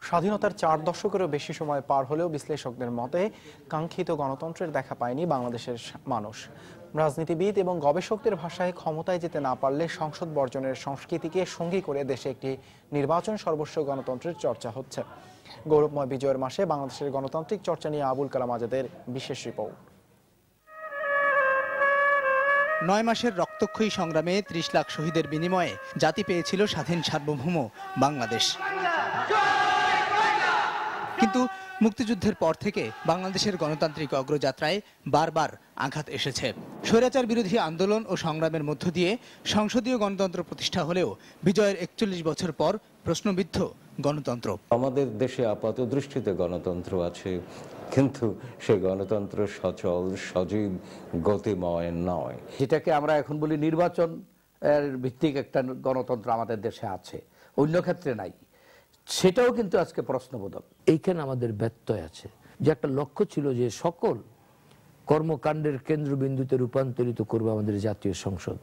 স্বাধীনতার 4 দশকেরও বেশি সময় পার হলেও বিশ্লেষকদের মতে কাঙ্ক্ষিত গণতন্ত্রের দেখা পায়নি বাংলাদেশের মানুষ। রাজনীতিবিদ এবং গবেষকদের ভাষায় ক্ষমতায় যেতে না পারলে সংসদ বর্জনের সংস্কৃতিকে সঙ্গী করে দেশে একটি নির্বাচন সর্বস্ব গণতন্ত্রের চর্চা হচ্ছে। গৌরবময় বিজয়ের মাসে বাংলাদেশের গণতান্ত্রিক চর্চা নিয়ে আবুল কালাম আজাদের বিশেষ রিপোর্ট। 9 মাসের রক্তক্ষয়ী সংগ্রামে 30 লাখ শহীদের বিনিময়ে জাতি পেয়েছিল স্বাধীন সার্বভৌম বাংলাদেশ। কিন্তু মুক্তিযুদ্ধের পর থেকে বাংলাদেশের গণতান্ত্রিক অগ্রযাত্রায় বারবার আঘাত এসেছে। স্বৈরাচার বিরোধী আন্দোলন ও সংগ্রামের মধ্য দিয়ে সংসদীয় গণতন্ত্র প্রতিষ্ঠা হলেও বিজয়ের 41 বছর পর প্রশ্নবিদ্ধ গণতন্ত্র। আমাদের দেশে আপাত দৃষ্টিতে গণতন্ত্র আছে, কিন্তু সেই গণতন্ত্র সচল, সজীব, গতিময় নয়। যেটাকে আমরা এখন বলি নির্বাচন ভিত্তিক একটা গণতন্ত্র আমাদের দেশে আছে, অন্য ক্ষেত্রে নাই, সেটাও কিন্তু আজকে প্রশ্নবোধক। এইখানে আমাদের ব্যত্যয় আছে। যে একটা লক্ষ্য ছিল যে সকল কর্মকাণ্ডের কেন্দ্রবিন্দুতে রূপান্তরিত করবে আমাদের জাতীয় সংসদ,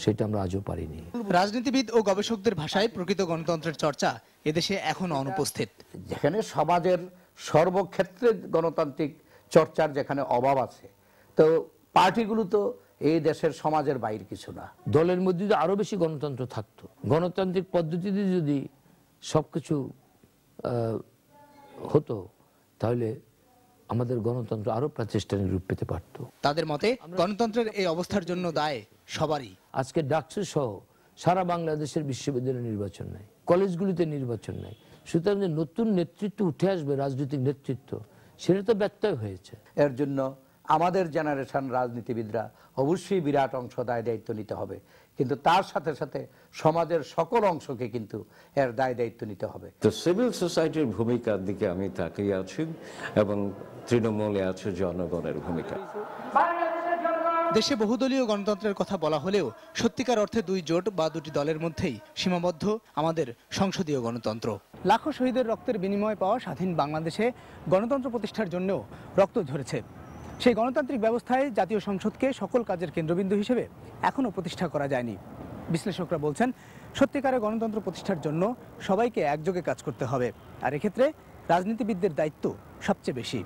সেটা আমরা আজও পারিনি। রাজনীতিবিদ ও গবেষকদের ভাষায় প্রকৃত গণতন্ত্রের চর্চা এদেশে এখনো অনুপস্থিত। যেখানে সমাজের সর্বক্ষেত্রে গণতান্ত্রিক চর্চার যেখানে অভাব আছে, তো পার্টিগুলো তো এই দেশের সমাজের বাইরে কিছু না। দলের মধ্যে যদি আরো বেশি গণতন্ত্র থাকতো, গণতান্ত্রিক পদ্ধতিতে যদি সবকিছু হতো, তাহলে আমাদের গণতন্ত্র আরো প্রাতিষ্ঠানিক রূপ পেতে পারত। তাদের মতে গণতন্ত্রের এই অবস্থার জন্য দায় সবারই। আজকে ডাকসু সহ সারা বাংলাদেশের বিশ্ববিদ্যালয়ে নির্বাচন নাই, কলেজগুলিতে নির্বাচন নাই। সুতরাং যে নতুন নেতৃত্ব উঠে আসবে, রাজনৈতিক নেতৃত্ব, সেটা তো ব্যত্যয় হয়েছে। এর জন্য আমাদের জেনারেশন রাজনীতিবিদরা অবশ্যই বিরাট অংশ দায় দায়িত্ব নিতে হবে, কিন্তু তার সাথে সাথে সমাজের সকল অংশকে কিন্তু এর দায় দায়িত্ব নিতে হবে। তো সিভিল সোসাইটির ভূমিকার দিকে আমি তাকিয়ে আছি, এবং তৃণমূলে আছে জনগণের ভূমিকা। দেশে বহুদলীয় গণতন্ত্রের কথা বলা হলেও সত্যিকার অর্থে দুই জোট বা দুটি দলের মধ্যেই সীমাবদ্ধ আমাদের সংসদীয় গণতন্ত্র। লাখো শহীদের রক্তের বিনিময়ে পাওয়া স্বাধীন বাংলাদেশে গণতন্ত্র প্রতিষ্ঠার জন্যও রক্ত ঝরেছে। সেই গণতান্ত্রিক ব্যবস্থায় জাতীয় সংসদকে সকল কাজের কেন্দ্রবিন্দু হিসেবে এখনও প্রতিষ্ঠা করা যায়নি। বিশ্লেষকরা বলছেন, সত্যিকারের গণতন্ত্র প্রতিষ্ঠার জন্য সবাইকে একযোগে কাজ করতে হবে, আর এক্ষেত্রে রাজনীতিবিদদের দায়িত্ব সবচেয়ে বেশি।